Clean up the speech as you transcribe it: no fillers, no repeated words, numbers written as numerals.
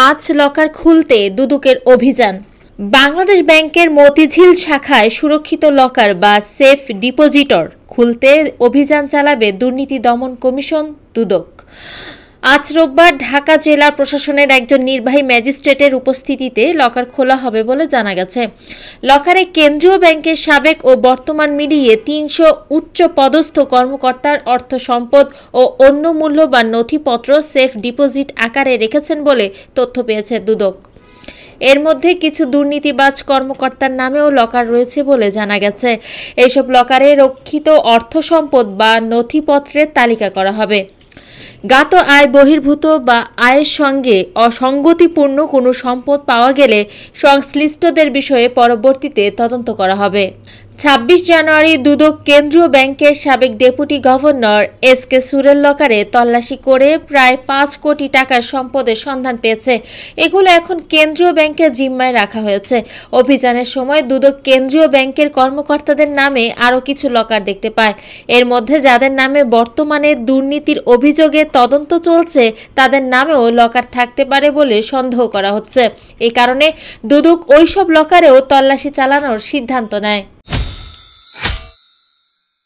আজ লকার খুলতে দুদকের অভিযান। বাংলাদেশ ব্যাংকের মতিঝিল শাখায় সুরক্ষিত লকার বা সেফ ডিপোজিটর খুলতে অভিযান চালাবে দুর্নীতি দমন কমিশন দুদক। আজ রোববার ঢাকা জেলা প্রশাসনের একজন নির্বাহী ম্যাজিস্ট্রেটের উপস্থিতিতে লকার খোলা হবে বলে জানা গেছে। লকারে কেন্দ্রীয় ব্যাংকের সাবেক ও বর্তমান মিলিয়ে ৩০০ উচ্চ পদস্থ কর্মকর্তার অর্থ সম্পদ ও অন্য মূল্যবান নথিপত্র সেফ ডিপোজিট আকারে রেখেছেন বলে তথ্য পেয়েছে দুদক। এর মধ্যে কিছু দুর্নীতিবাজ কর্মকর্তার নামেও লকার রয়েছে বলে জানা গেছে। এইসব লকারে রক্ষিত অর্থ সম্পদ বা নথিপত্রের তালিকা করা হবে। জ্ঞাত আয় বহির্ভূত বা আয়ের সঙ্গে অসঙ্গতিপূর্ণ কোনো সম্পদ পাওয়া গেলে সংশ্লিষ্টদের বিষয়ে পরবর্তীতে তদন্ত করা হবে। ২৬ জানুয়ারি দুদক কেন্দ্রীয় ব্যাংকের সাবেক ডেপুটি গভর্নর এস.কে সুরের লকারে তল্লাশি করে প্রায় ৫ কোটি টাকার সম্পদের সন্ধান পেয়েছে। এগুলো এখন কেন্দ্রীয় ব্যাংকের জিম্মায় রাখা হয়েছে। অভিযানের সময় দুদক কেন্দ্রীয় ব্যাংকের কর্মকর্তাদের নামে আরও কিছু লকার দেখতে পায়। এর মধ্যে যাদের নামে বর্তমানে দুর্নীতির অভিযোগে তদন্ত চলছে তাদের নামেও লকার থাকতে পারে বলে সন্দেহ করা হচ্ছে। এই কারণে দুদক ওইসব লকারেও তল্লাশি চালানোর সিদ্ধান্ত নেয়।